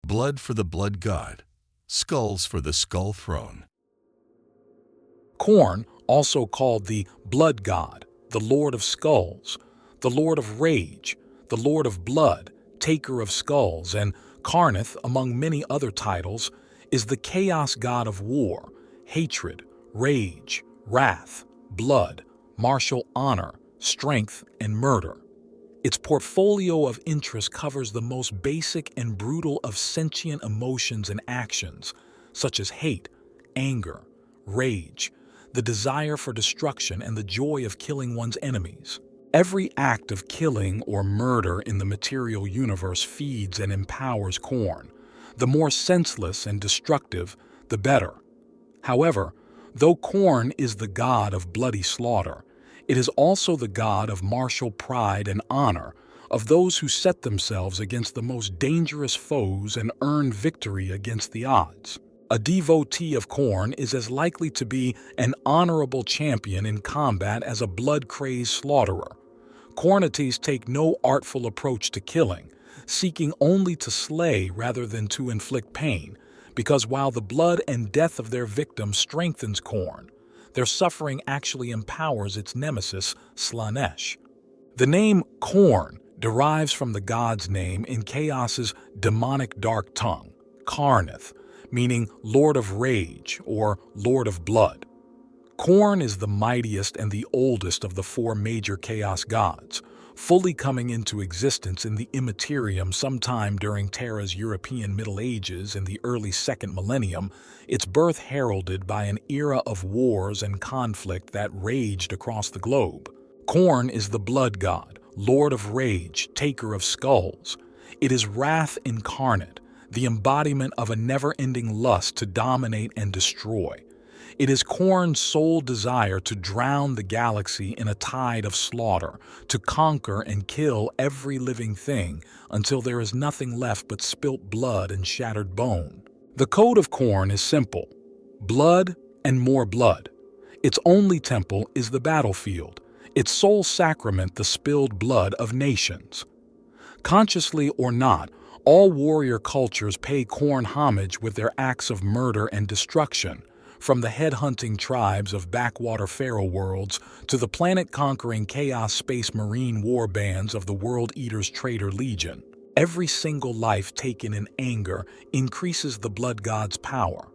Blood for the Blood God, Skulls for the Skull Throne. Khorne, also called the Blood God, the Lord of Skulls, the Lord of Rage, the Lord of Blood, Taker of Skulls, and Khornate, among many other titles, is the chaos god of war, hatred, rage, wrath, blood, martial honor, strength, and murder. Its portfolio of interest covers the most basic and brutal of sentient emotions and actions, such as hate, anger, rage, the desire for destruction, and the joy of killing one's enemies. Every act of killing or murder in the material universe feeds and empowers Khorne. The more senseless and destructive, the better. However, though Khorne is the god of bloody slaughter, it is also the god of martial pride and honor, of those who set themselves against the most dangerous foes and earn victory against the odds. A devotee of Khorne is as likely to be an honorable champion in combat as a blood-crazed slaughterer. Khornates take no artful approach to killing, seeking only to slay rather than to inflict pain, because while the blood and death of their victim strengthens Khorne, their suffering actually empowers its nemesis, Slaanesh. The name Khorne derives from the god's name in Chaos's demonic dark tongue, Kharnath, meaning Lord of Rage or Lord of Blood. Khorne is the mightiest and the oldest of the four major Chaos gods, fully coming into existence in the Immaterium sometime during Terra's European Middle Ages in the early second millennium, its birth heralded by an era of wars and conflict that raged across the globe. Khorne is the blood god, Lord of Rage, Taker of Skulls. It is wrath incarnate, the embodiment of a never-ending lust to dominate and destroy. It is Khorne's sole desire to drown the galaxy in a tide of slaughter, to conquer and kill every living thing until there is nothing left but spilt blood and shattered bone. The code of Khorne is simple: blood and more blood. Its only temple is the battlefield, its sole sacrament the spilled blood of nations. Consciously or not, all warrior cultures pay Khorne homage with their acts of murder and destruction, from the head-hunting tribes of backwater pharaoh worlds to the planet-conquering Chaos Space Marine war bands of the World Eater's Traitor Legion. Every single life taken in anger increases the blood god's power.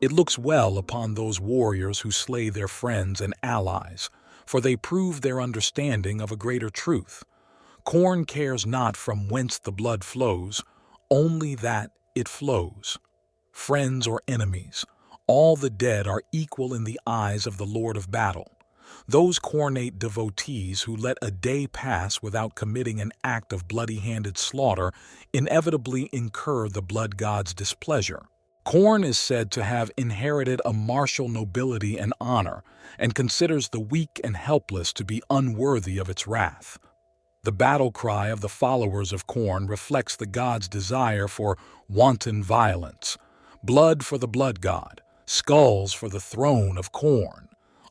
It looks well upon those warriors who slay their friends and allies, for they prove their understanding of a greater truth. Khorne cares not from whence the blood flows, only that it flows. Friends or enemies, all the dead are equal in the eyes of the Lord of Battle. Those Khornate devotees who let a day pass without committing an act of bloody-handed slaughter inevitably incur the blood god's displeasure. Khorne is said to have inherited a martial nobility and honor, and considers the weak and helpless to be unworthy of its wrath. The battle cry of the followers of Khorne reflects the god's desire for wanton violence. Blood for the blood god, skulls for the throne of Khorne.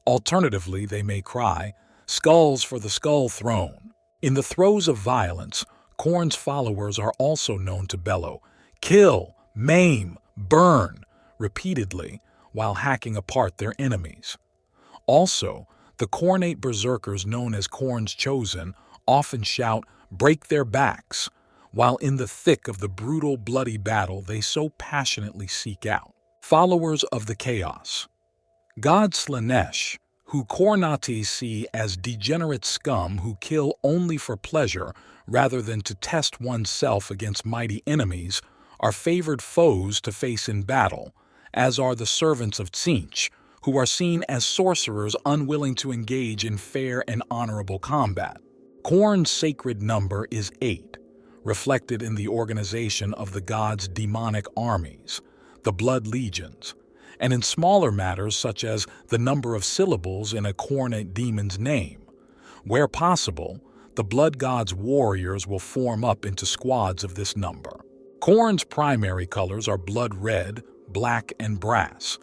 Alternatively, they may cry, skulls for the skull throne. In the throes of violence, Khorne's followers are also known to bellow, kill, maim, burn, repeatedly, while hacking apart their enemies. Also, the Khornate berserkers known as Khorne's Chosen often shout, break their backs, while in the thick of the brutal, bloody battle they so passionately seek out. Followers of the Chaos. God Slaanesh, who Khornates see as degenerate scum who kill only for pleasure rather than to test oneself against mighty enemies, are favored foes to face in battle, as are the servants of Tzeentch, who are seen as sorcerers unwilling to engage in fair and honorable combat. Khorne's sacred number is 8, reflected in the organization of the god's demonic armies, the Blood Legions, and in smaller matters such as the number of syllables in a Khornate demon's name. Where possible, the blood god's warriors will form up into squads of this number. Khorne's primary colors are blood red, black, and brass.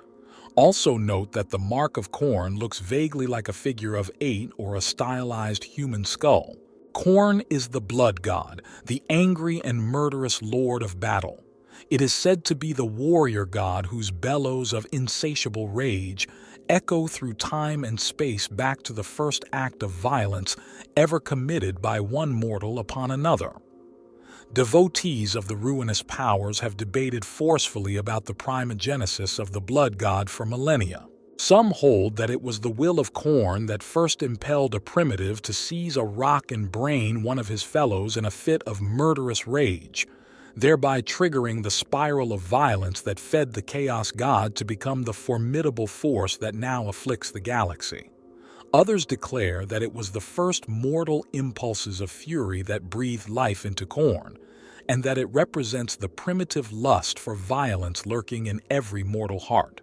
Also note that the mark of Khorne looks vaguely like a figure of 8 or a stylized human skull. Khorne is the blood god, the angry and murderous lord of battle. It is said to be the warrior god whose bellows of insatiable rage echo through time and space back to the first act of violence ever committed by one mortal upon another. Devotees of the ruinous powers have debated forcefully about the primogenesis of the blood god for millennia. Some hold that it was the will of Khorne that first impelled a primitive to seize a rock and brain one of his fellows in a fit of murderous rage, thereby triggering the spiral of violence that fed the Chaos God to become the formidable force that now afflicts the galaxy. Others declare that it was the first mortal impulses of fury that breathed life into Khorne, and that it represents the primitive lust for violence lurking in every mortal heart.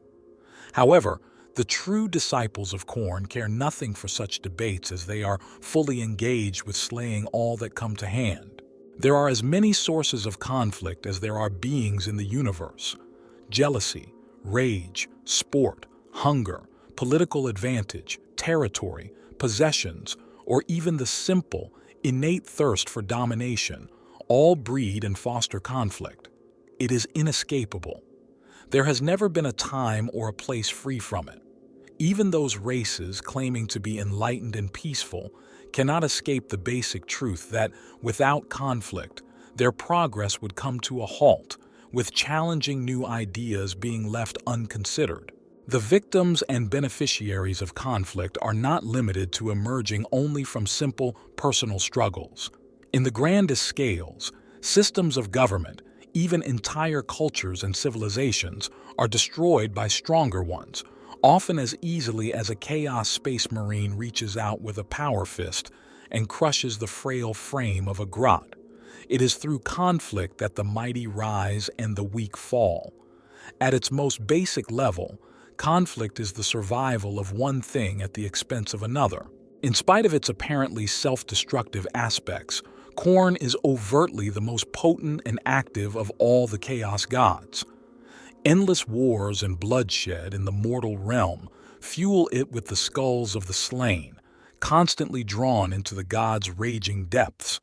However, the true disciples of Khorne care nothing for such debates as they are fully engaged with slaying all that come to hand. There are as many sources of conflict as there are beings in the universe. Jealousy, rage, sport, hunger, political advantage, territory, possessions, or even the simple, innate thirst for domination all breed and foster conflict. It is inescapable. There has never been a time or a place free from it. Even those races claiming to be enlightened and peaceful cannot escape the basic truth that, without conflict, their progress would come to a halt, with challenging new ideas being left unconsidered. The victims and beneficiaries of conflict are not limited to emerging only from simple personal struggles. In the grandest scales, systems of government, even entire cultures and civilizations, are destroyed by stronger ones, often as easily as a Chaos Space Marine reaches out with a power fist and crushes the frail frame of a grot. It is through conflict that the mighty rise and the weak fall. At its most basic level, conflict is the survival of one thing at the expense of another. In spite of its apparently self-destructive aspects, Khorne is overtly the most potent and active of all the Chaos Gods. Endless wars and bloodshed in the mortal realm fuel it with the skulls of the slain, constantly drawn into the god's raging depths.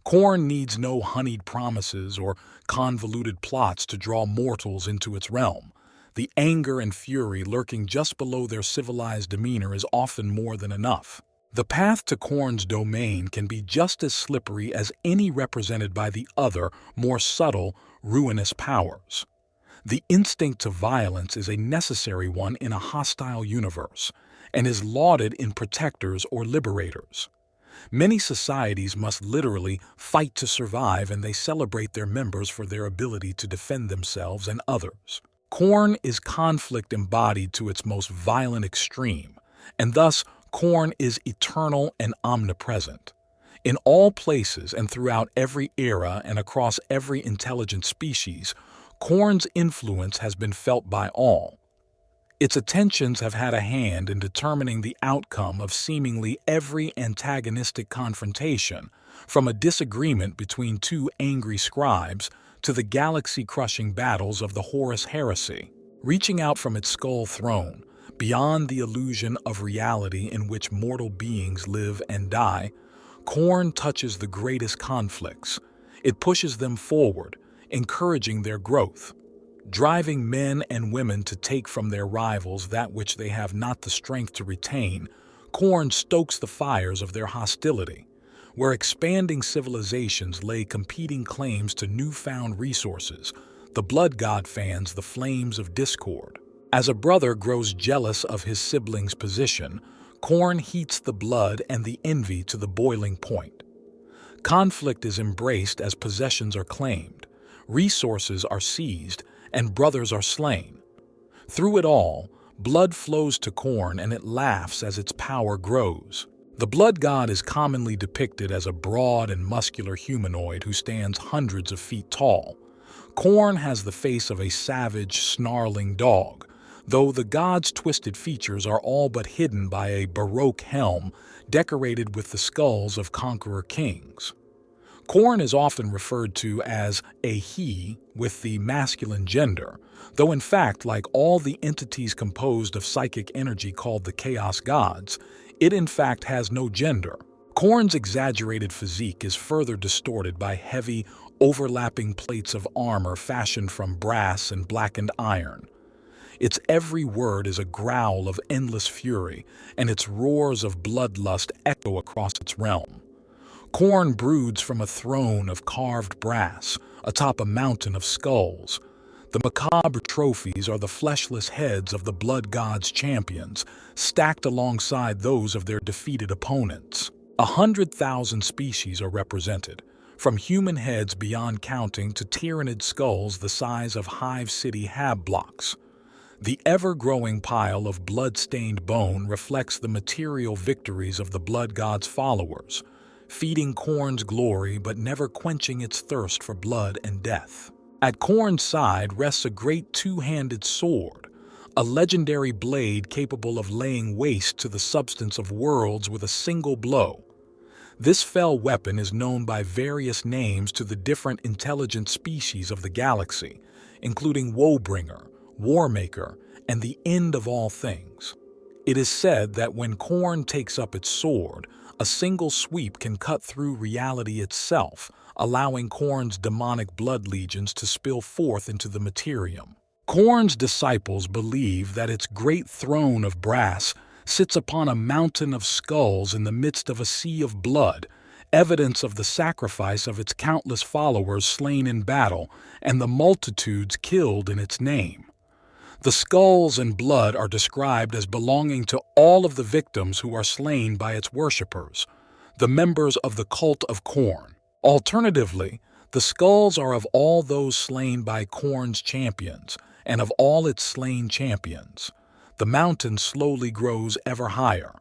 Khorne needs no honeyed promises or convoluted plots to draw mortals into its realm. The anger and fury lurking just below their civilized demeanor is often more than enough. The path to Khorne's domain can be just as slippery as any represented by the other, more subtle, ruinous powers. The instinct to violence is a necessary one in a hostile universe, and is lauded in protectors or liberators. Many societies must literally fight to survive, and they celebrate their members for their ability to defend themselves and others. Khorne is conflict embodied to its most violent extreme, and thus Khorne is eternal and omnipresent. In all places and throughout every era and across every intelligent species, Khorne's influence has been felt by all. Its attentions have had a hand in determining the outcome of seemingly every antagonistic confrontation, from a disagreement between two angry scribes to the galaxy-crushing battles of the Horus Heresy. Reaching out from its skull throne, beyond the illusion of reality in which mortal beings live and die, Khorne touches the greatest conflicts. It pushes them forward, encouraging their growth, driving men and women to take from their rivals that which they have not the strength to retain. Khorne stokes the fires of their hostility, where expanding civilizations lay competing claims to newfound resources. The blood god fans the flames of discord. As a brother grows jealous of his sibling's position, Khorne heats the blood and the envy to the boiling point. Conflict is embraced as possessions are claimed, resources are seized, and brothers are slain. Through it all, blood flows to Khorne, and it laughs as its power grows. The blood god is commonly depicted as a broad and muscular humanoid who stands hundreds of feet tall. Khorne has the face of a savage, snarling dog, though the god's twisted features are all but hidden by a Baroque helm decorated with the skulls of conqueror kings. Khorne is often referred to as a he with the masculine gender, though in fact, like all the entities composed of psychic energy called the Chaos Gods, it in fact has no gender. Khorne's exaggerated physique is further distorted by heavy, overlapping plates of armor fashioned from brass and blackened iron. Its every word is a growl of endless fury, and its roars of bloodlust echo across its realm. Khorne broods from a throne of carved brass, atop a mountain of skulls. The macabre trophies are the fleshless heads of the blood god's champions, stacked alongside those of their defeated opponents. 100,000 species are represented, from human heads beyond counting to tyrannid skulls the size of Hive City hab blocks. The ever-growing pile of blood-stained bone reflects the material victories of the blood god's followers, feeding Khorne's glory but never quenching its thirst for blood and death. At Khorne's side rests a great two-handed sword, a legendary blade capable of laying waste to the substance of worlds with a single blow. This fell weapon is known by various names to the different intelligent species of the galaxy, including Woebringer, Warmaker, and the end of all things. It is said that when Khorne takes up its sword, a single sweep can cut through reality itself, allowing Khorne's demonic blood legions to spill forth into the materium. Khorne's disciples believe that its great throne of brass sits upon a mountain of skulls in the midst of a sea of blood, evidence of the sacrifice of its countless followers slain in battle and the multitudes killed in its name. The skulls and blood are described as belonging to all of the victims who are slain by its worshippers, the members of the cult of Khorne. Alternatively, the skulls are of all those slain by Khorne's champions and of all its slain champions. The mountain slowly grows ever higher.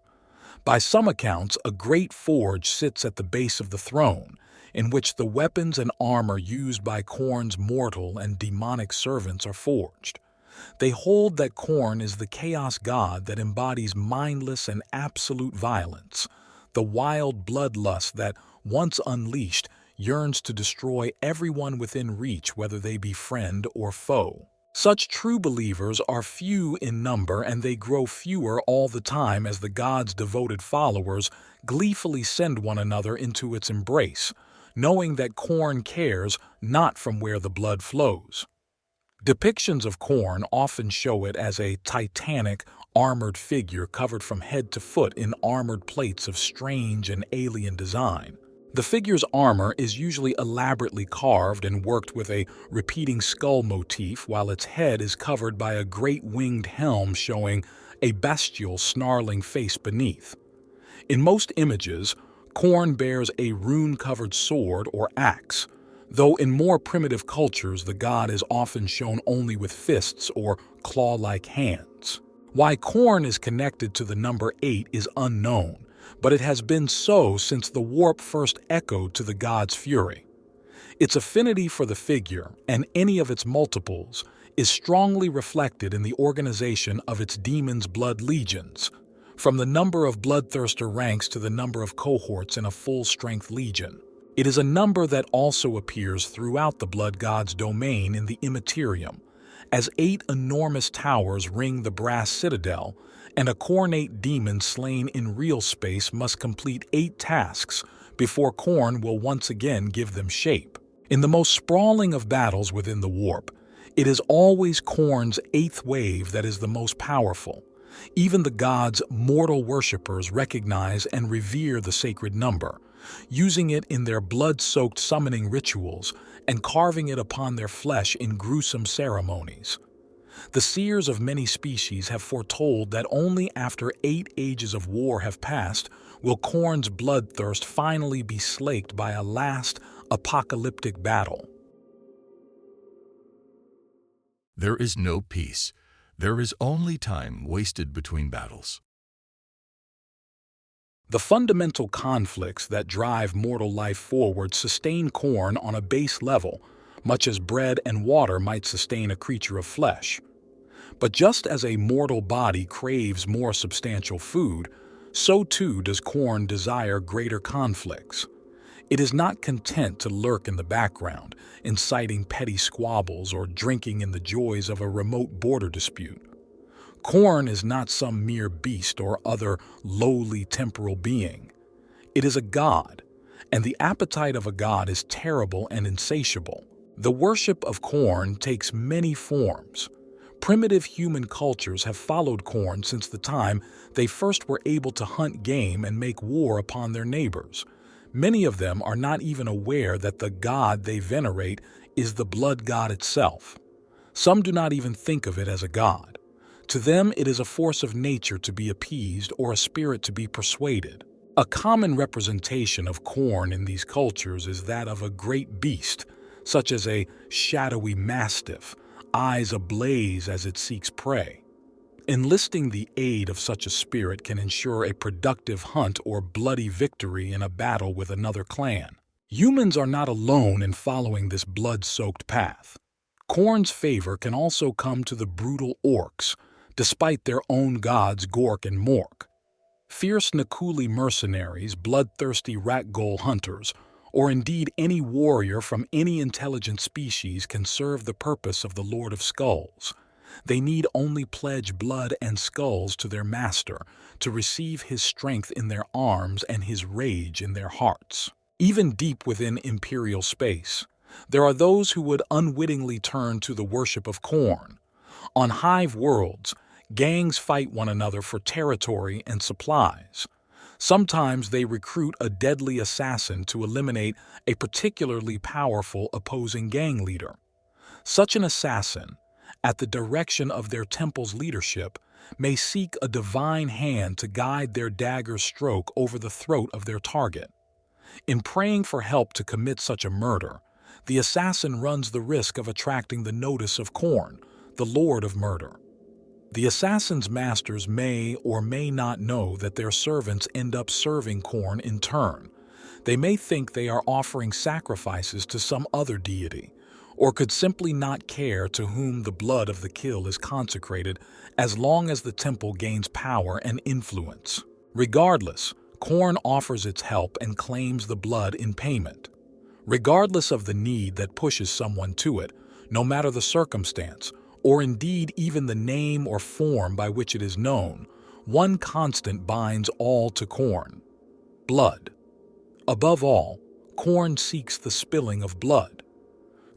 By some accounts, a great forge sits at the base of the throne, in which the weapons and armor used by Khorne's mortal and demonic servants are forged. They hold that Khorne is the chaos god that embodies mindless and absolute violence, the wild bloodlust that, once unleashed, yearns to destroy everyone within reach, whether they be friend or foe. Such true believers are few in number, and they grow fewer all the time as the god's devoted followers gleefully send one another into its embrace, knowing that Khorne cares not from where the blood flows. Depictions of Khorne often show it as a titanic, armored figure covered from head to foot in armored plates of strange and alien design. The figure's armor is usually elaborately carved and worked with a repeating skull motif, while its head is covered by a great winged helm showing a bestial, snarling face beneath. In most images, Khorne bears a rune-covered sword or axe, though in more primitive cultures the god is often shown only with fists or claw-like hands. Why Khorne is connected to the number 8 is unknown, but it has been so since the warp first echoed to the god's fury. Its affinity for the figure, and any of its multiples, is strongly reflected in the organization of its demon's blood legions, from the number of bloodthirster ranks to the number of cohorts in a full-strength legion. It is a number that also appears throughout the blood god's domain in the immaterium, as 8 enormous towers ring the brass citadel, and a Khornate demon slain in real space must complete 8 tasks before Khorne will once again give them shape. In the most sprawling of battles within the warp, it is always Khorne's 8th wave that is the most powerful. Even the god's mortal worshippers recognize and revere the sacred number, using it in their blood-soaked summoning rituals and carving it upon their flesh in gruesome ceremonies. The seers of many species have foretold that only after 8 ages of war have passed will Khorne's bloodthirst finally be slaked by a last apocalyptic battle. There is no peace. There is only time wasted between battles. The fundamental conflicts that drive mortal life forward sustain Khorne on a base level, much as bread and water might sustain a creature of flesh. But just as a mortal body craves more substantial food, so too does Khorne desire greater conflicts. It is not content to lurk in the background, inciting petty squabbles or drinking in the joys of a remote border dispute. Khorne is not some mere beast or other lowly temporal being. It is a god, And the appetite of a god is terrible and insatiable. The worship of Khorne takes many forms. Primitive human cultures have followed Khorne since the time they first were able to hunt game and make war upon their neighbors. Many of them are not even aware that the god they venerate is the blood god itself. Some do not even think of it as a god. To them, it is a force of nature to be appeased or a spirit to be persuaded. A common representation of Khorne in these cultures is that of a great beast, such as a shadowy mastiff, eyes ablaze as it seeks prey. Enlisting the aid of such a spirit can ensure a productive hunt or bloody victory in a battle with another clan. Humans are not alone in following this blood-soaked path. Khorne's favor can also come to the brutal orcs, despite their own gods Gork and Mork. Fierce Nakuli mercenaries, bloodthirsty Rakghoul hunters, or indeed any warrior from any intelligent species can serve the purpose of the Lord of Skulls. They need only pledge blood and skulls to their master to receive his strength in their arms and his rage in their hearts. Even deep within Imperial space, there are those who would unwittingly turn to the worship of Khorne. On hive worlds, gangs fight one another for territory and supplies. Sometimes they recruit a deadly assassin to eliminate a particularly powerful opposing gang leader. Such an assassin, at the direction of their temple's leadership, may seek a divine hand to guide their dagger's stroke over the throat of their target. In praying for help to commit such a murder, the assassin runs the risk of attracting the notice of Khorne, the Lord of Murder. The assassin's masters may or may not know that their servants end up serving Khorne in turn. They may think they are offering sacrifices to some other deity, or could simply not care to whom the blood of the kill is consecrated as long as the temple gains power and influence. Regardless, Khorne offers its help and claims the blood in payment. Regardless of the need that pushes someone to it, no matter the circumstance, or indeed even the name or form by which it is known, one constant binds all to Khorne: blood. Above all, Khorne seeks the spilling of blood.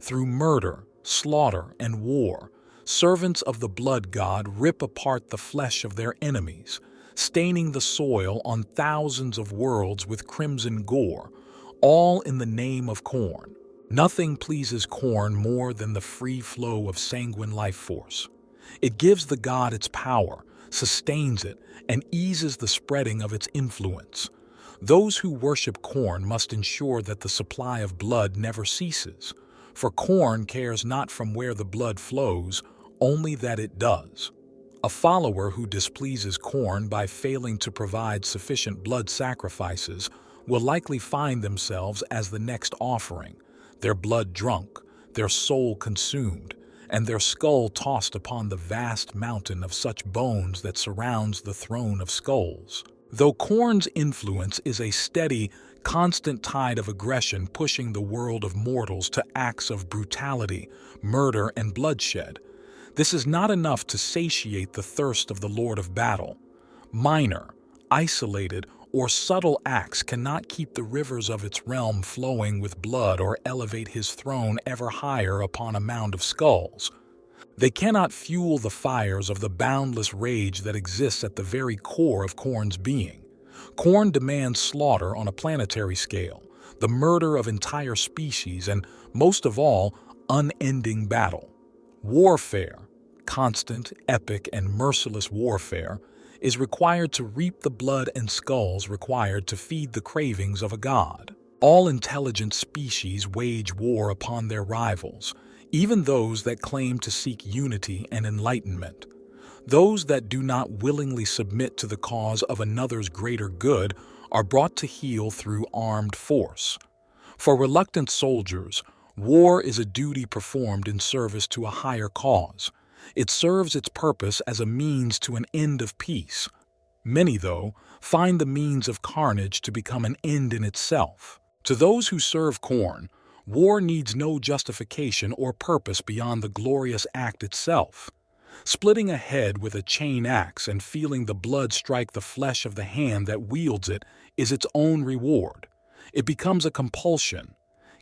Through murder, slaughter, and war, servants of the blood god rip apart the flesh of their enemies, staining the soil on thousands of worlds with crimson gore, all in the name of Khorne. Nothing pleases Khorne more than the free flow of sanguine life force. It gives the god its power, sustains it, and eases the spreading of its influence. Those who worship Khorne must ensure that the supply of blood never ceases, for Khorne cares not from where the blood flows, only that it does. A follower who displeases Khorne by failing to provide sufficient blood sacrifices will likely find themselves as the next offering, their blood drunk, their soul consumed, and their skull tossed upon the vast mountain of such bones that surrounds the throne of skulls. Though Khorne's influence is a steady, constant tide of aggression pushing the world of mortals to acts of brutality, murder, and bloodshed, this is not enough to satiate the thirst of the Lord of Battle. Minor, isolated, or subtle acts cannot keep the rivers of its realm flowing with blood or elevate his throne ever higher upon a mound of skulls. They cannot fuel the fires of the boundless rage that exists at the very core of Khorne's being. Khorne demands slaughter on a planetary scale, the murder of entire species, and, most of all, unending battle. Warfare, constant, epic, and merciless warfare, is required to reap the blood and skulls required to feed the cravings of a god. All intelligent species wage war upon their rivals, even those that claim to seek unity and enlightenment. Those that do not willingly submit to the cause of another's greater good are brought to heel through armed force. For reluctant soldiers, war is a duty performed in service to a higher cause. It serves its purpose as a means to an end of peace. Many, though, find the means of carnage to become an end in itself. To those who serve Khorne, war needs no justification or purpose beyond the glorious act itself. Splitting a head with a chain axe and feeling the blood strike the flesh of the hand that wields it is its own reward. It becomes a compulsion.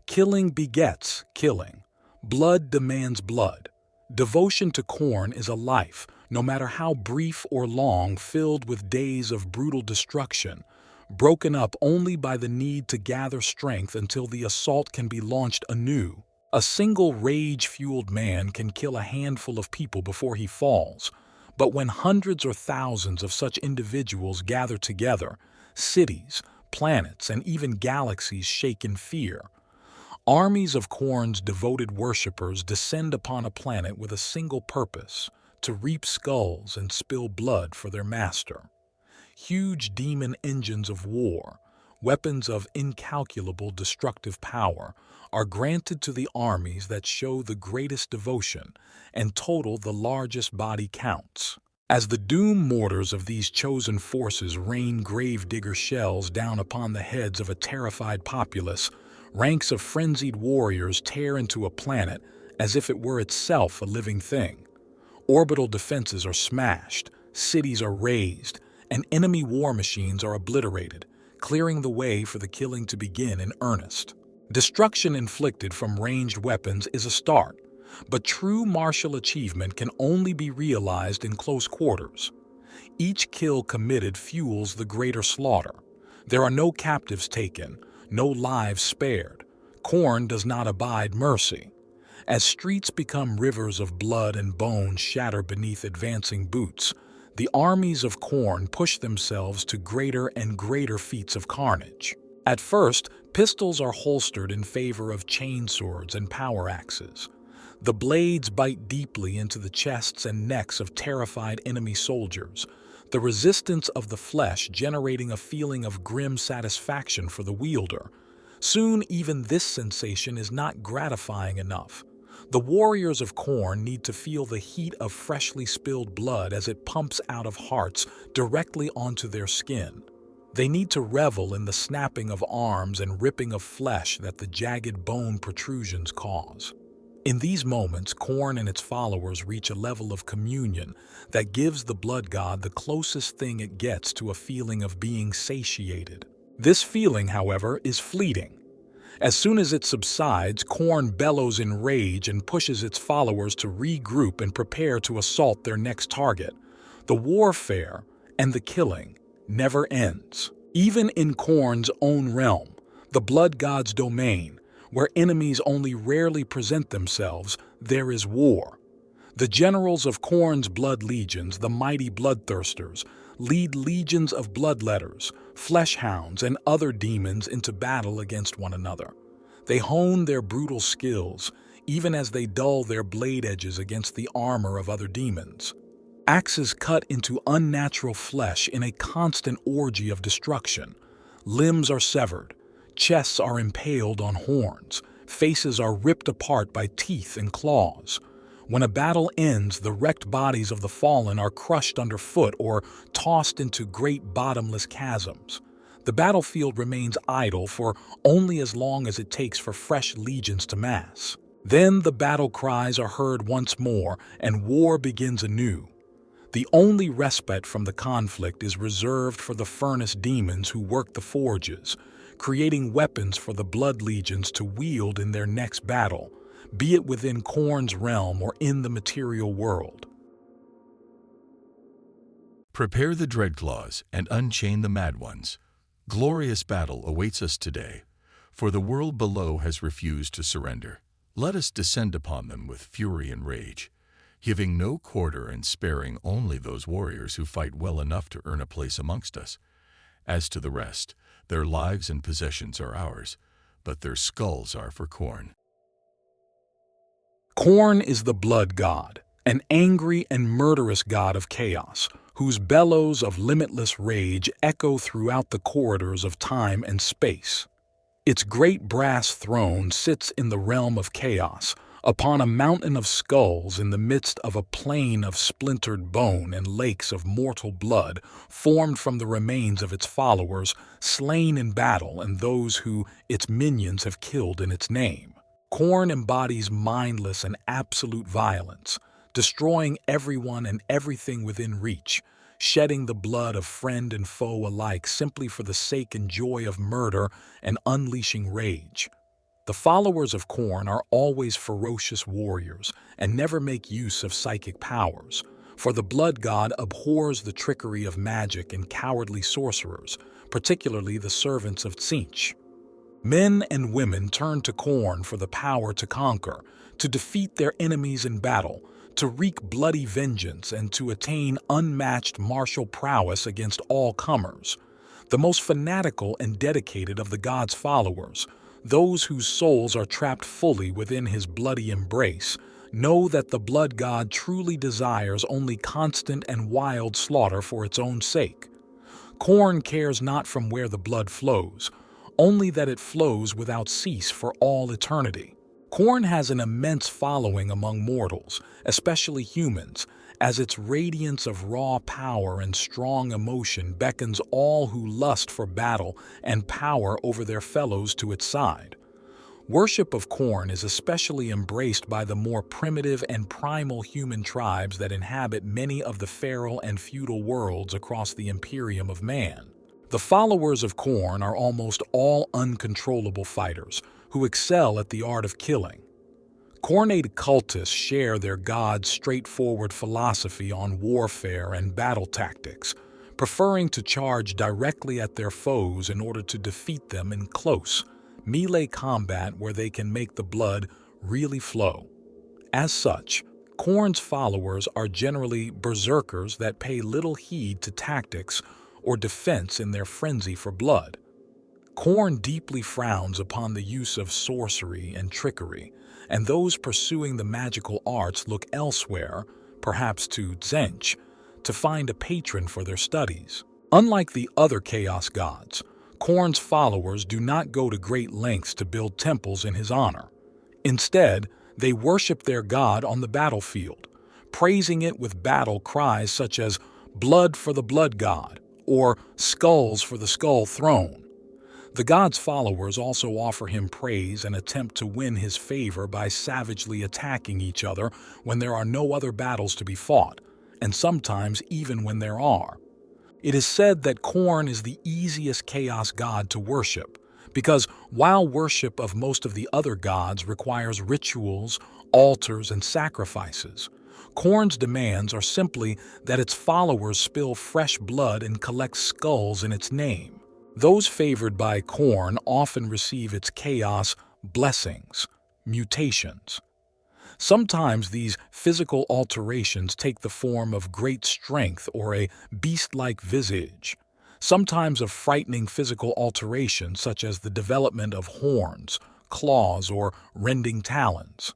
Killing begets killing. Blood demands blood. Devotion to Khorne is a life, no matter how brief or long, filled with days of brutal destruction, broken up only by the need to gather strength until the assault can be launched anew. A single rage-fueled man can kill a handful of people before he falls, but when hundreds or thousands of such individuals gather together, cities, planets, and even galaxies shake in fear. Armies of Khorne's devoted worshippers descend upon a planet with a single purpose: to reap skulls and spill blood for their master. Huge demon engines of war, weapons of incalculable destructive power, are granted to the armies that show the greatest devotion and total the largest body counts. As the doom mortars of these chosen forces rain grave-digger shells down upon the heads of a terrified populace, ranks of frenzied warriors tear into a planet as if it were itself a living thing. Orbital defenses are smashed, cities are razed, and enemy war machines are obliterated, clearing the way for the killing to begin in earnest. Destruction inflicted from ranged weapons is a start, but true martial achievement can only be realized in close quarters. Each kill committed fuels the greater slaughter. There are no captives taken, no lives spared. Khorne does not abide mercy. As streets become rivers of blood and bone shatter beneath advancing boots, the armies of Khorne push themselves to greater and greater feats of carnage. At first, pistols are holstered in favor of chainswords and power axes. The blades bite deeply into the chests and necks of terrified enemy soldiers, the resistance of the flesh generating a feeling of grim satisfaction for the wielder. Soon, even this sensation is not gratifying enough. The warriors of Khorne need to feel the heat of freshly spilled blood as it pumps out of hearts directly onto their skin. They need to revel in the snapping of arms and ripping of flesh that the jagged bone protrusions cause. In these moments, Khorne and its followers reach a level of communion that gives the blood god the closest thing it gets to a feeling of being satiated. This feeling, however, is fleeting. As soon as it subsides, Khorne bellows in rage and pushes its followers to regroup and prepare to assault their next target. The warfare and the killing never ends. Even in Khorne's own realm, the blood god's domain, where enemies only rarely present themselves, there is war. The generals of Khorne's blood legions, the mighty bloodthirsters, lead legions of bloodletters, fleshhounds, and other demons into battle against one another. They hone their brutal skills, even as they dull their blade edges against the armor of other demons. Axes cut into unnatural flesh in a constant orgy of destruction. Limbs are severed, chests are impaled on horns, faces are ripped apart by teeth and claws. When a battle ends, the wrecked bodies of the fallen are crushed underfoot or tossed into great bottomless chasms. The battlefield remains idle for only as long as it takes for fresh legions to mass. Then the battle cries are heard once more, and war begins anew. The only respite from the conflict is reserved for the furnace demons who work the forges, creating weapons for the blood legions to wield in their next battle, be it within Khorne's realm or in the material world. Prepare the Dreadclaws and unchain the Mad Ones. Glorious battle awaits us today, for the world below has refused to surrender. Let us descend upon them with fury and rage, giving no quarter and sparing only those warriors who fight well enough to earn a place amongst us. As to the rest, their lives and possessions are ours, but their skulls are for Khorne. Khorne is the blood god, an angry and murderous god of chaos, whose bellows of limitless rage echo throughout the corridors of time and space. Its great brass throne sits in the realm of chaos, upon a mountain of skulls in the midst of a plain of splintered bone and lakes of mortal blood formed from the remains of its followers, slain in battle, and those who its minions have killed in its name. Khorne embodies mindless and absolute violence, destroying everyone and everything within reach, shedding the blood of friend and foe alike simply for the sake and joy of murder and unleashing rage. The followers of Khorne are always ferocious warriors and never make use of psychic powers, for the blood god abhors the trickery of magic and cowardly sorcerers, particularly the servants of Tzeentch. Men and women turn to Khorne for the power to conquer, to defeat their enemies in battle, to wreak bloody vengeance, and to attain unmatched martial prowess against all comers. The most fanatical and dedicated of the god's followers, those whose souls are trapped fully within his bloody embrace, know that the blood god truly desires only constant and wild slaughter for its own sake. Khorne cares not from where the blood flows, only that it flows without cease for all eternity. Khorne has an immense following among mortals, especially humans, as its radiance of raw power and strong emotion beckons all who lust for battle and power over their fellows to its side. Worship of Khorne is especially embraced by the more primitive and primal human tribes that inhabit many of the feral and feudal worlds across the Imperium of Man. The followers of Khorne are almost all uncontrollable fighters who excel at the art of killing. Khornate cultists share their god's straightforward philosophy on warfare and battle tactics, preferring to charge directly at their foes in order to defeat them in close, melee combat where they can make the blood really flow. As such, Khorne's followers are generally berserkers that pay little heed to tactics or defense in their frenzy for blood. Khorne deeply frowns upon the use of sorcery and trickery, and those pursuing the magical arts look elsewhere, perhaps to Tzeentch, to find a patron for their studies. Unlike the other Chaos gods, Khorne's followers do not go to great lengths to build temples in his honor. Instead, they worship their god on the battlefield, praising it with battle cries such as "Blood for the blood god" or "Skulls for the skull throne." The god's followers also offer him praise and attempt to win his favor by savagely attacking each other when there are no other battles to be fought, and sometimes even when there are. It is said that Khorne is the easiest chaos god to worship, because while worship of most of the other gods requires rituals, altars, and sacrifices, Khorne's demands are simply that its followers spill fresh blood and collect skulls in its name. Those favored by Khorne often receive its chaos blessings, mutations. Sometimes these physical alterations take the form of great strength or a beast-like visage, sometimes of frightening physical alterations such as the development of horns, claws, or rending talons.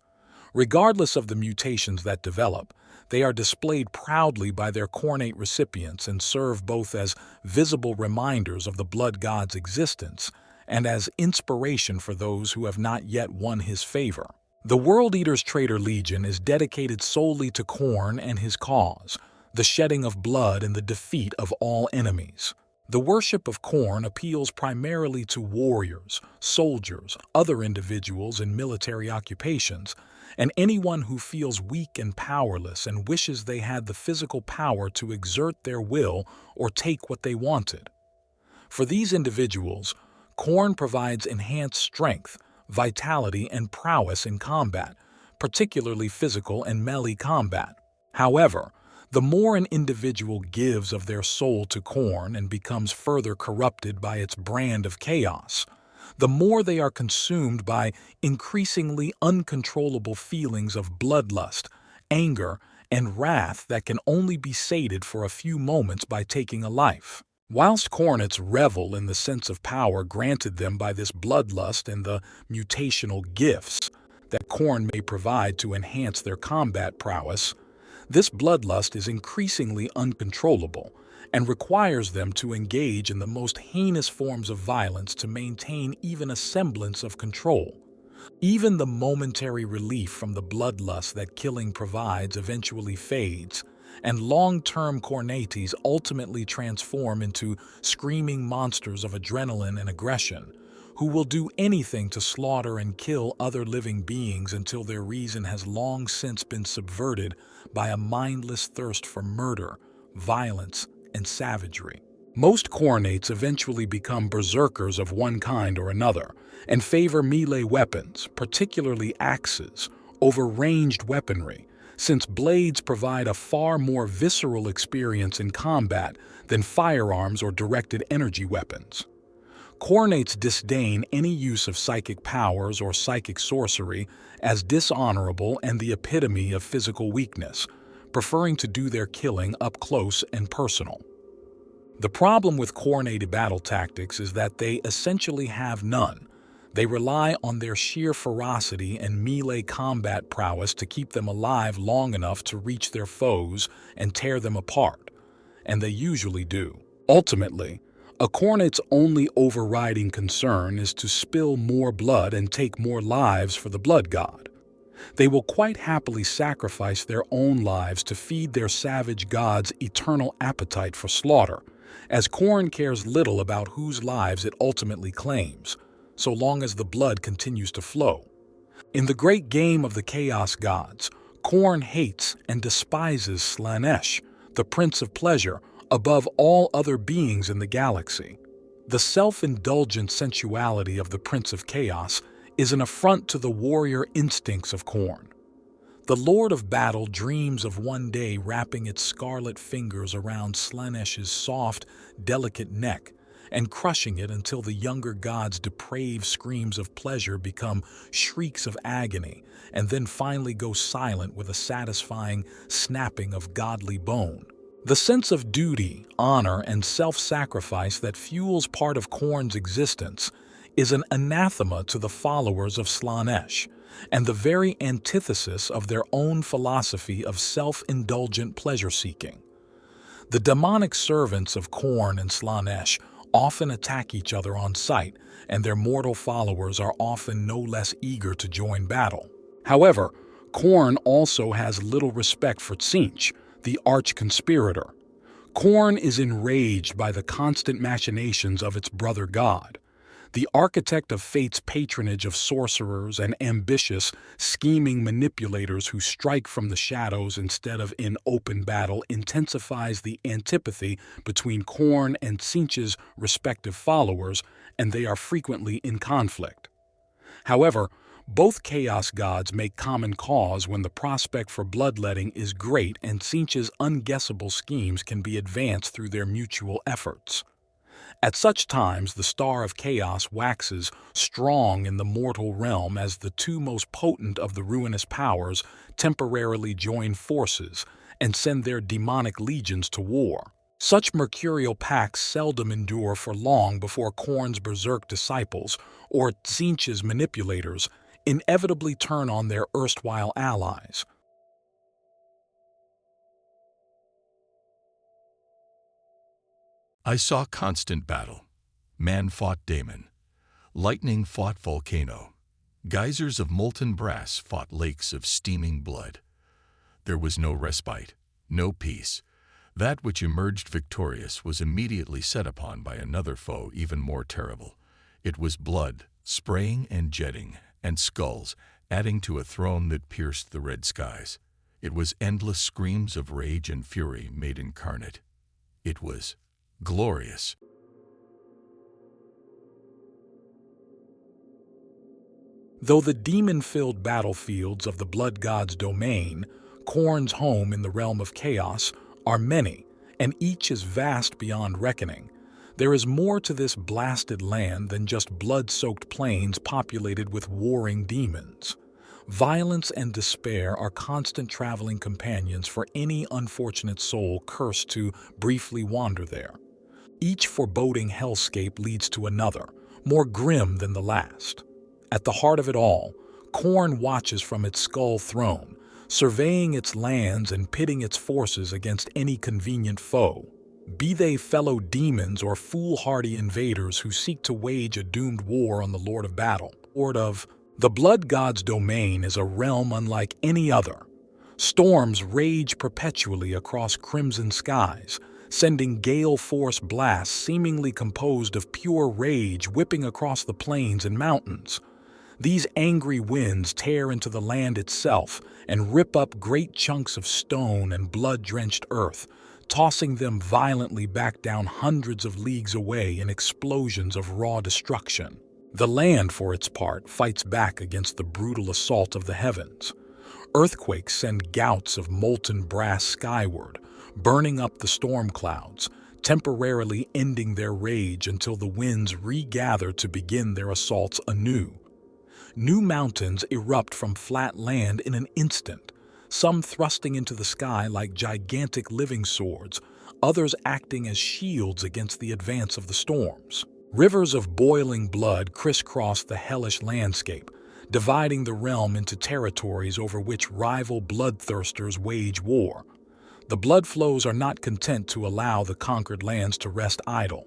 Regardless of the mutations that develop, they are displayed proudly by their Khornate recipients and serve both as visible reminders of the blood god's existence and as inspiration for those who have not yet won his favor. The World Eater's Traitor Legion is dedicated solely to Khorne and his cause, the shedding of blood and the defeat of all enemies. The worship of Khorne appeals primarily to warriors, soldiers, other individuals in military occupations, and anyone who feels weak and powerless and wishes they had the physical power to exert their will or take what they wanted. For these individuals, Khorne provides enhanced strength, vitality, and prowess in combat, particularly physical and melee combat. However, the more an individual gives of their soul to Khorne and becomes further corrupted by its brand of chaos, the more they are consumed by increasingly uncontrollable feelings of bloodlust, anger, and wrath that can only be sated for a few moments by taking a life. Whilst Khornates revel in the sense of power granted them by this bloodlust and the mutational gifts that Khorne may provide to enhance their combat prowess, this bloodlust is increasingly uncontrollable and requires them to engage in the most heinous forms of violence to maintain even a semblance of control. Even the momentary relief from the bloodlust that killing provides eventually fades, and long-term Khornates ultimately transform into screaming monsters of adrenaline and aggression, who will do anything to slaughter and kill other living beings until their reason has long since been subverted by a mindless thirst for murder, violence, and savagery. Most Khornates eventually become berserkers of one kind or another and favor melee weapons, particularly axes, over ranged weaponry, since blades provide a far more visceral experience in combat than firearms or directed energy weapons. Khornates disdain any use of psychic powers or psychic sorcery as dishonorable and the epitome of physical weakness, preferring to do their killing up close and personal. The problem with Khornate battle tactics is that they essentially have none. They rely on their sheer ferocity and melee combat prowess to keep them alive long enough to reach their foes and tear them apart, and they usually do. Ultimately, a Khornate's only overriding concern is to spill more blood and take more lives for the blood god. They will quite happily sacrifice their own lives to feed their savage god's eternal appetite for slaughter, as Khorne cares little about whose lives it ultimately claims, so long as the blood continues to flow. In the great game of the Chaos Gods, Khorne hates and despises Slaanesh, the Prince of Pleasure, above all other beings in the galaxy. The self-indulgent sensuality of the Prince of Chaos is an affront to the warrior instincts of Khorne. The Lord of Battle dreams of one day wrapping its scarlet fingers around Slaanesh's soft, delicate neck and crushing it until the younger god's depraved screams of pleasure become shrieks of agony and then finally go silent with a satisfying snapping of godly bone. The sense of duty, honor, and self-sacrifice that fuels part of Khorne's existence is an anathema to the followers of Slaanesh, and the very antithesis of their own philosophy of self-indulgent pleasure-seeking. The demonic servants of Khorne and Slaanesh often attack each other on sight, and their mortal followers are often no less eager to join battle. However, Khorne also has little respect for Tzeentch, the arch-conspirator. Khorne is enraged by the constant machinations of its brother god. The architect of fate's patronage of sorcerers and ambitious, scheming manipulators who strike from the shadows instead of in open battle intensifies the antipathy between Khorne and Tzeentch's respective followers, and they are frequently in conflict. However, both chaos gods make common cause when the prospect for bloodletting is great and Tzeentch's unguessable schemes can be advanced through their mutual efforts. At such times, the Star of Chaos waxes strong in the mortal realm as the two most potent of the ruinous powers temporarily join forces and send their demonic legions to war. Such mercurial pacts seldom endure for long before Khorne's berserk disciples, or Tzeentch's manipulators, inevitably turn on their erstwhile allies. I saw constant battle. Man fought Daemon. Lightning fought volcano. Geysers of molten brass fought lakes of steaming blood. There was no respite, no peace. That which emerged victorious was immediately set upon by another foe even more terrible. It was blood, spraying and jetting, and skulls, adding to a throne that pierced the red skies. It was endless screams of rage and fury made incarnate. It was glorious. Though the demon-filled battlefields of the blood god's domain, Khorne's home in the realm of chaos, are many, and each is vast beyond reckoning, there is more to this blasted land than just blood-soaked plains populated with warring demons. Violence and despair are constant traveling companions for any unfortunate soul cursed to briefly wander there. Each foreboding hellscape leads to another, more grim than the last. At the heart of it all, Khorne watches from its skull throne, surveying its lands and pitting its forces against any convenient foe, be they fellow demons or foolhardy invaders who seek to wage a doomed war on the Lord of Battle. The blood god's domain is a realm unlike any other. Storms rage perpetually across crimson skies, sending gale-force blasts seemingly composed of pure rage whipping across the plains and mountains. These angry winds tear into the land itself and rip up great chunks of stone and blood-drenched earth, tossing them violently back down hundreds of leagues away in explosions of raw destruction. The land, for its part, fights back against the brutal assault of the heavens. Earthquakes send gouts of molten brass skyward, burning up the storm clouds, temporarily ending their rage until the winds regather to begin their assaults anew. New mountains erupt from flat land in an instant, some thrusting into the sky like gigantic living swords, others acting as shields against the advance of the storms. Rivers of boiling blood crisscross the hellish landscape, dividing the realm into territories over which rival bloodthirsters wage war. The blood flows are not content to allow the conquered lands to rest idle.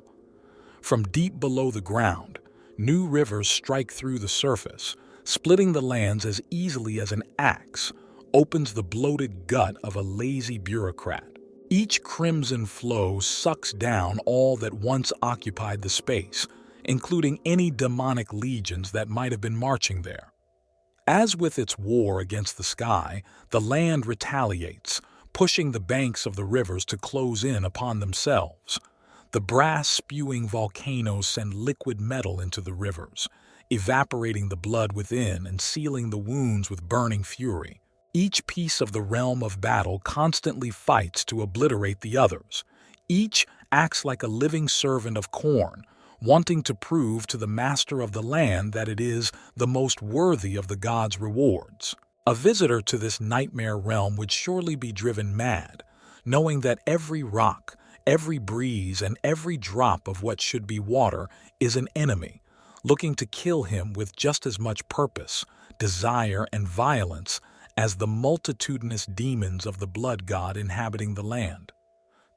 From deep below the ground, new rivers strike through the surface, splitting the lands as easily as an axe opens the bloated gut of a lazy bureaucrat. Each crimson flow sucks down all that once occupied the space, including any demonic legions that might have been marching there. As with its war against the sky, the land retaliates, pushing the banks of the rivers to close in upon themselves. The brass-spewing volcanoes send liquid metal into the rivers, evaporating the blood within and sealing the wounds with burning fury. Each piece of the realm of battle constantly fights to obliterate the others. Each acts like a living servant of Khorne, wanting to prove to the master of the land that it is the most worthy of the gods' rewards. A visitor to this nightmare realm would surely be driven mad, knowing that every rock, every breeze, and every drop of what should be water is an enemy, looking to kill him with just as much purpose, desire, and violence as the multitudinous demons of the blood god inhabiting the land.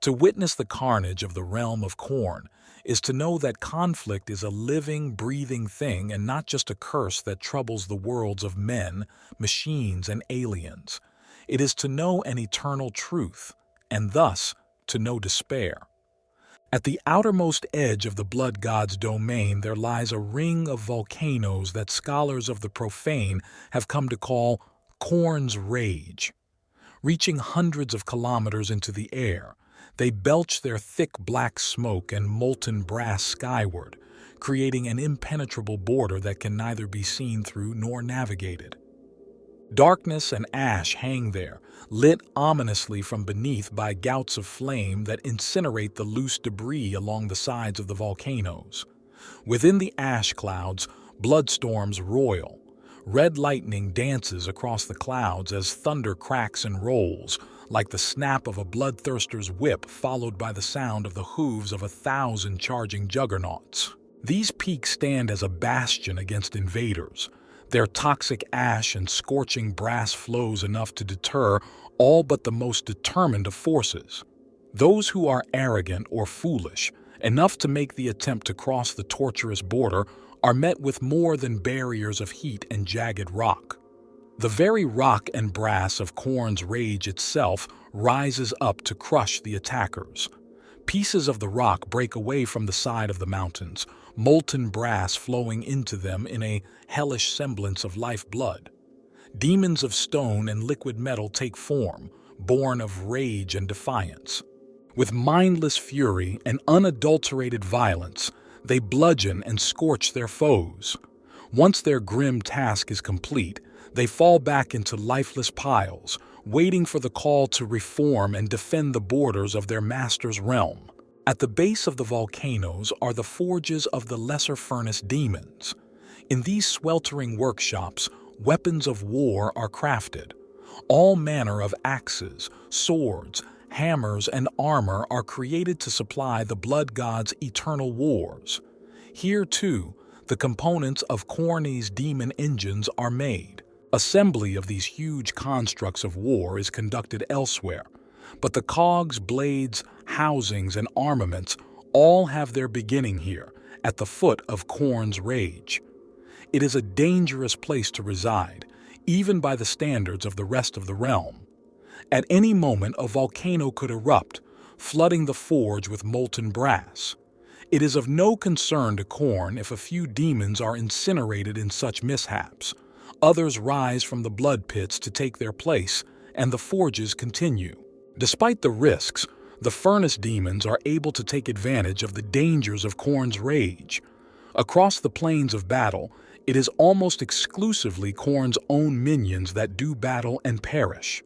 To witness the carnage of the realm of Khorne is to know that conflict is a living, breathing thing and not just a curse that troubles the worlds of men, machines, and aliens. It is to know an eternal truth, and thus to know despair. At the outermost edge of the blood god's domain there lies a ring of volcanoes that scholars of the profane have come to call Khorne's Rage. Reaching hundreds of kilometers into the air, they belch their thick black smoke and molten brass skyward, creating an impenetrable border that can neither be seen through nor navigated. Darkness and ash hang there, lit ominously from beneath by gouts of flame that incinerate the loose debris along the sides of the volcanoes. Within the ash clouds, bloodstorms roil. Red lightning dances across the clouds as thunder cracks and rolls, like the snap of a bloodthirster's whip followed by the sound of the hooves of 1,000 charging juggernauts. These peaks stand as a bastion against invaders, their toxic ash and scorching brass flows enough to deter all but the most determined of forces. Those who are arrogant or foolish, enough to make the attempt to cross the torturous border, are met with more than barriers of heat and jagged rock. The very rock and brass of Khorne's Rage itself rises up to crush the attackers. Pieces of the rock break away from the side of the mountains, molten brass flowing into them in a hellish semblance of lifeblood. Demons of stone and liquid metal take form, born of rage and defiance. With mindless fury and unadulterated violence, they bludgeon and scorch their foes. Once their grim task is complete, they fall back into lifeless piles, waiting for the call to reform and defend the borders of their master's realm. At the base of the volcanoes are the forges of the lesser furnace demons. In these sweltering workshops, weapons of war are crafted. All manner of axes, swords, hammers, and armor are created to supply the blood god's eternal wars. Here, too, the components of Khorne's demon engines are made. Assembly of these huge constructs of war is conducted elsewhere, but the cogs, blades, housings, and armaments all have their beginning here, at the foot of Khorne's Rage. It is a dangerous place to reside, even by the standards of the rest of the realm. At any moment, a volcano could erupt, flooding the forge with molten brass. It is of no concern to Khorne if a few demons are incinerated in such mishaps. Others rise from the blood pits to take their place, and the forges continue. Despite the risks, The furnace demons are able to take advantage of the dangers of Khorne's rage. Across the plains of battle, it is almost exclusively Khorne's own minions that do battle and perish.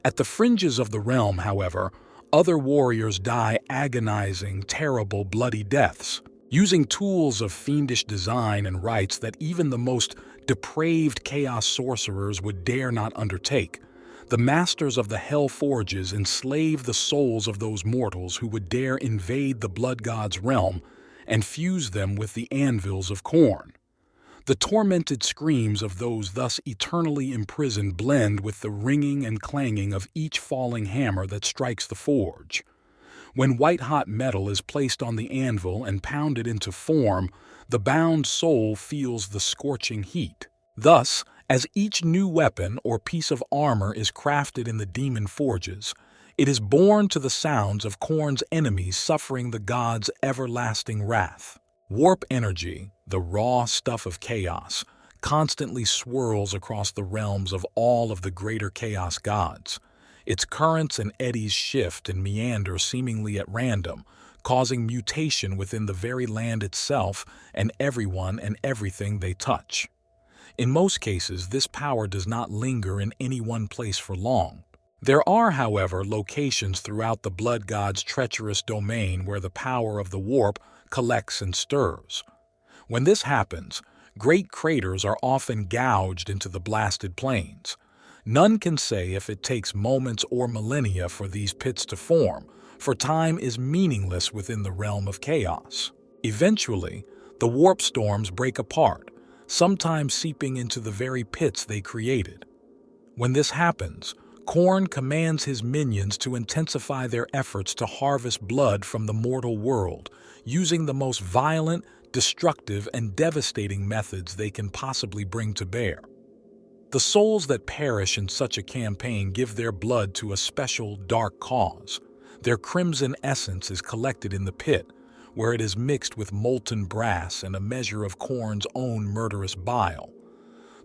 At the fringes of the realm, however, other warriors die agonizing, terrible, bloody deaths, using tools of fiendish design and rites that even the most depraved chaos sorcerers would dare not undertake. The masters of the Hell Forges enslave the souls of those mortals who would dare invade the blood god's realm and fuse them with the anvils of Khorne. The tormented screams of those thus eternally imprisoned blend with the ringing and clanging of each falling hammer that strikes the forge. When white-hot metal is placed on the anvil and pounded into form, the bound soul feels the scorching heat. Thus, as each new weapon or piece of armor is crafted in the demon forges, it is born to the sounds of Khorne's enemies suffering the god's everlasting wrath. Warp energy, the raw stuff of chaos, constantly swirls across the realms of all of the greater chaos gods. Its currents and eddies shift and meander seemingly at random, causing mutation within the very land itself and everyone and everything they touch. In most cases, this power does not linger in any one place for long. There are, however, locations throughout the blood god's treacherous domain where the power of the warp collects and stirs. When this happens, great craters are often gouged into the blasted plains. None can say if it takes moments or millennia for these pits to form, for time is meaningless within the realm of chaos. Eventually, the warp storms break apart, sometimes seeping into the very pits they created. When this happens, Khorne commands his minions to intensify their efforts to harvest blood from the mortal world, using the most violent, destructive, and devastating methods they can possibly bring to bear. The souls that perish in such a campaign give their blood to a special dark cause. Their crimson essence is collected in the pit, where it is mixed with molten brass and a measure of Khorne's own murderous bile.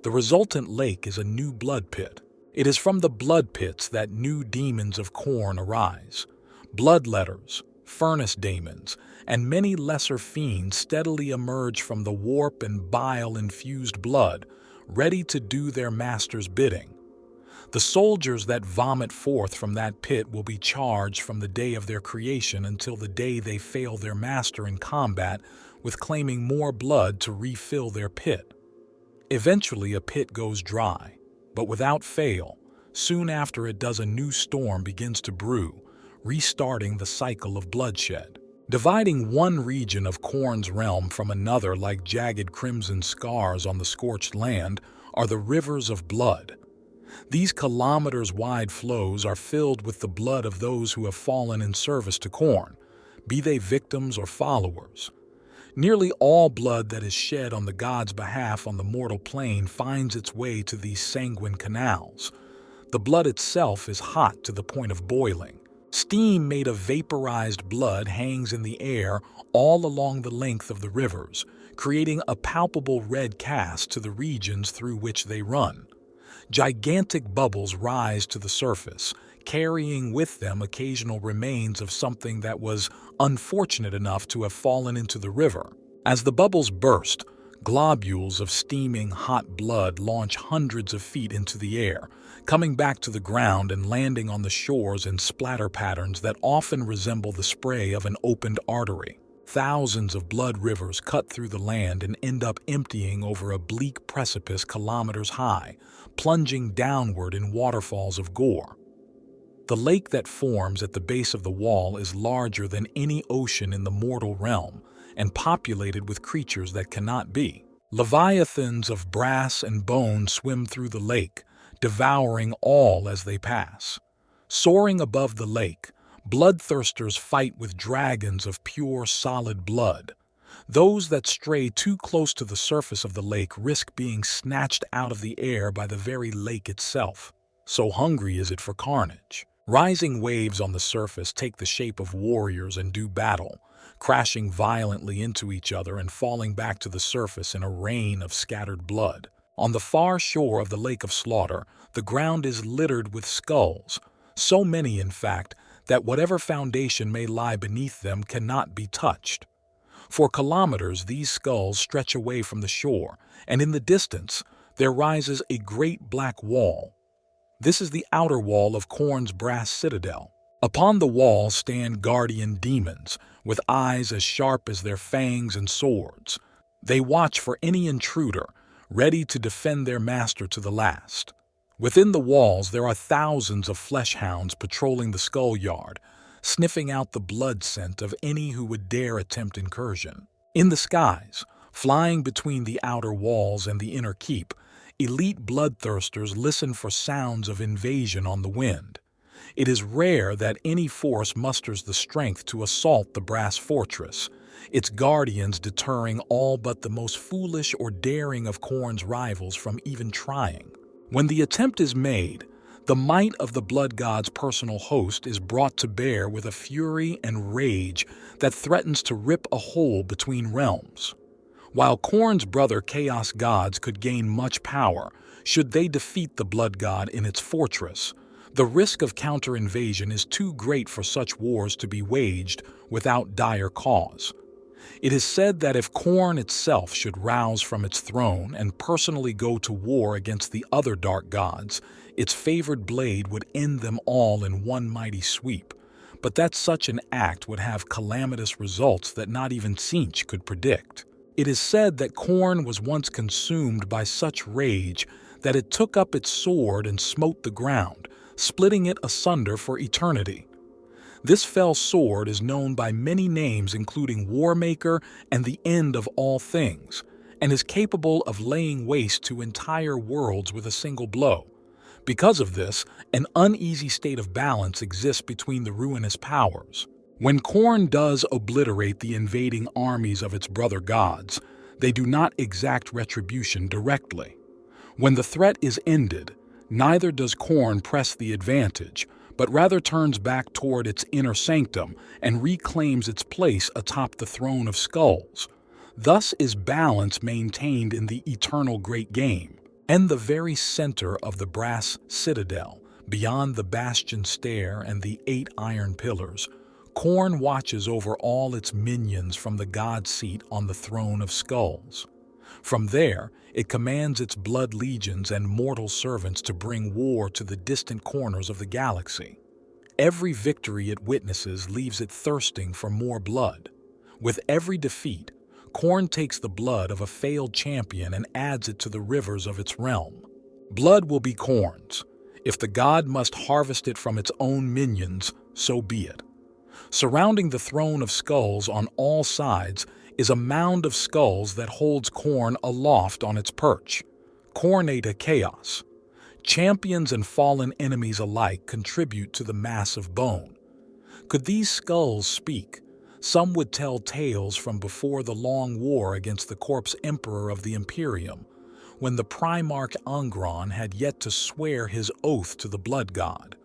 The resultant lake is a new blood pit. It is from the blood pits that new demons of Khorne arise. Bloodletters, furnace daemons, and many lesser fiends steadily emerge from the warp and bile-infused blood, ready to do their master's bidding. The soldiers that vomit forth from that pit will be charged from the day of their creation until the day they fail their master in combat with claiming more blood to refill their pit. Eventually a pit goes dry, but without fail, soon after it does a new storm begins to brew, restarting the cycle of bloodshed. Dividing one region of Khorne's realm from another like jagged crimson scars on the scorched land are the rivers of blood. These kilometers-wide flows are filled with the blood of those who have fallen in service to Khorne, be they victims or followers. Nearly all blood that is shed on the god's behalf on the mortal plane finds its way to these sanguine canals. The blood itself is hot to the point of boiling. Steam made of vaporized blood hangs in the air all along the length of the rivers, creating a palpable red cast to the regions through which they run. Gigantic bubbles rise to the surface, carrying with them occasional remains of something that was unfortunate enough to have fallen into the river. As the bubbles burst, globules of steaming hot blood launch hundreds of feet into the air, coming back to the ground and landing on the shores in splatter patterns that often resemble the spray of an opened artery. Thousands of blood rivers cut through the land and end up emptying over a bleak precipice kilometers high, plunging downward in waterfalls of gore. The lake that forms at the base of the wall is larger than any ocean in the mortal realm and populated with creatures that cannot be. Leviathans of brass and bone swim through the lake, devouring all as they pass. Soaring above the lake, bloodthirsters fight with dragons of pure, solid blood. Those that stray too close to the surface of the lake risk being snatched out of the air by the very lake itself. So hungry is it for carnage. Rising waves on the surface take the shape of warriors and do battle, crashing violently into each other and falling back to the surface in a rain of scattered blood. On the far shore of the Lake of Slaughter, the ground is littered with skulls, so many, in fact, that whatever foundation may lie beneath them cannot be touched. For kilometers these skulls stretch away from the shore, and in the distance there rises a great black wall. This is the outer wall of Khorne's brass citadel. Upon the wall stand guardian demons, with eyes as sharp as their fangs and swords. They watch for any intruder, ready to defend their master to the last. Within the walls there are thousands of flesh hounds patrolling the skull yard, sniffing out the blood scent of any who would dare attempt incursion. In the skies, flying between the outer walls and the inner keep, elite bloodthirsters listen for sounds of invasion on the wind. It is rare that any force musters the strength to assault the brass fortress, its guardians deterring all but the most foolish or daring of Khorne's rivals from even trying. When the attempt is made, the might of the blood god's personal host is brought to bear with a fury and rage that threatens to rip a hole between realms. While Khorne's brother chaos gods could gain much power should they defeat the blood god in its fortress, the risk of counter-invasion is too great for such wars to be waged without dire cause. It is said that if Khorne itself should rouse from its throne and personally go to war against the other dark gods, its favored blade would end them all in one mighty sweep, but that such an act would have calamitous results that not even Tzeentch could predict. It is said that Khorne was once consumed by such rage that it took up its sword and smote the ground, splitting it asunder for eternity. This fell sword is known by many names including Warmaker and the End of All Things, and is capable of laying waste to entire worlds with a single blow. Because of this, an uneasy state of balance exists between the ruinous powers. When Khorne does obliterate the invading armies of its brother gods, they do not exact retribution directly. When the threat is ended, neither does Khorne press the advantage, but rather turns back toward its inner sanctum and reclaims its place atop the throne of skulls. Thus is balance maintained in the eternal great game. And the very center of the brass citadel, beyond the bastion stair and the 8 iron pillars, Khorne watches over all its minions from the god seat on the throne of skulls. From there, it commands its blood legions and mortal servants to bring war to the distant corners of the galaxy. Every victory it witnesses leaves it thirsting for more blood. With every defeat, Khorne takes the blood of a failed champion and adds it to the rivers of its realm. Blood will be Khorne's. If the god must harvest it from its own minions, so be it. Surrounding the throne of skulls on all sides is a mound of skulls that holds Khorne aloft on its perch. Khornate chaos. Champions and fallen enemies alike contribute to the mass of bone. Could these skulls speak, some would tell tales from before the long war against the corpse emperor of the Imperium, when the Primarch Angron had yet to swear his oath to the blood god.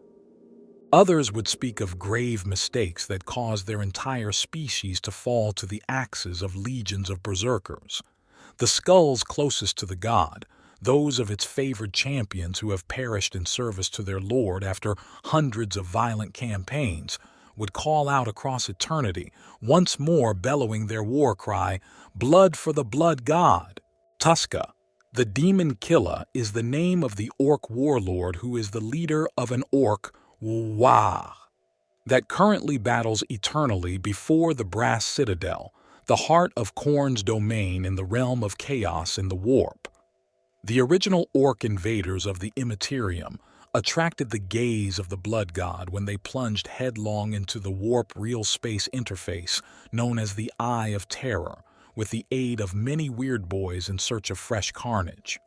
Others would speak of grave mistakes that caused their entire species to fall to the axes of legions of berserkers. The skulls closest to the god, those of its favored champions who have perished in service to their lord after hundreds of violent campaigns, would call out across eternity, once more bellowing their war cry, "Blood for the blood god!" Tuska, the Daemon-Killa, is the name of the orc warlord who is the leader of an orc that currently battles eternally before the brass citadel, the heart of Khorne's domain in the realm of chaos in the warp. The original orc invaders of the Immaterium attracted the gaze of the blood god when they plunged headlong into the warp real space interface known as the Eye of Terror, with the aid of many weird boys in search of fresh carnage.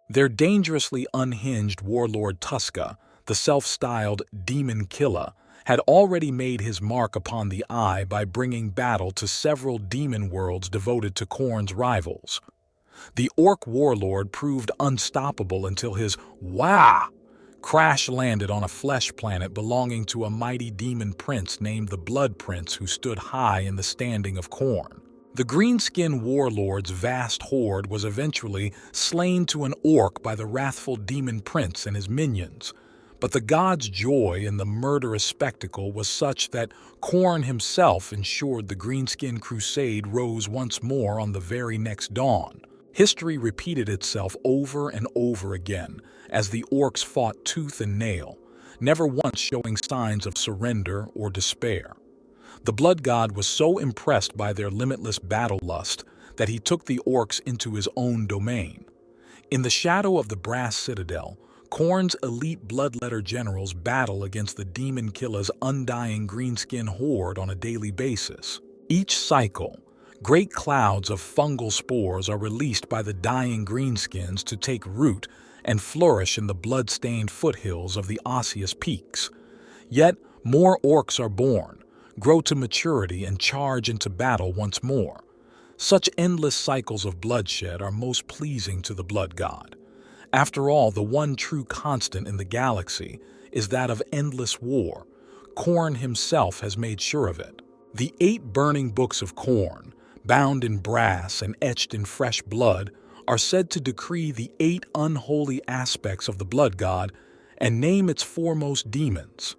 Their dangerously unhinged warlord Tuska, the self-styled Daemon-Killa, had already made his mark upon the Eye by bringing battle to several demon worlds devoted to Khorne's rivals. The orc warlord proved unstoppable until his crash-landed on a flesh planet belonging to a mighty demon prince named the Blood Prince who stood high in the standing of Khorne. The greenskin warlord's vast horde was eventually slain to an orc by the wrathful demon prince and his minions, But the god's joy in the murderous spectacle was such that Khorne himself ensured the Greenskin Crusade rose once more on the very next dawn. History repeated itself over and over again as the orcs fought tooth and nail, never once showing signs of surrender or despair. The blood god was so impressed by their limitless battle lust that he took the orcs into his own domain. In the shadow of the brass citadel, Khorne's elite bloodletter generals battle against the Daemon-Killa's undying greenskin horde on a daily basis. Each cycle, great clouds of fungal spores are released by the dying greenskins to take root and flourish in the blood-stained foothills of the osseous peaks. Yet more orcs are born, grow to maturity, and charge into battle once more. Such endless cycles of bloodshed are most pleasing to the blood god. After all, the one true constant in the galaxy is that of endless war. Khorne himself has made sure of it. The 8 burning books of Khorne, bound in brass and etched in fresh blood, are said to decree the 8 unholy aspects of the blood god and name its foremost demons.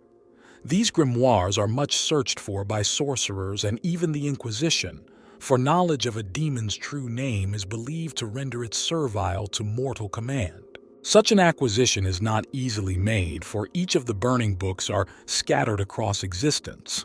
These grimoires are much searched for by sorcerers and even the Inquisition, for knowledge of a demon's true name is believed to render it servile to mortal command. Such an acquisition is not easily made, for each of the burning books are scattered across existence.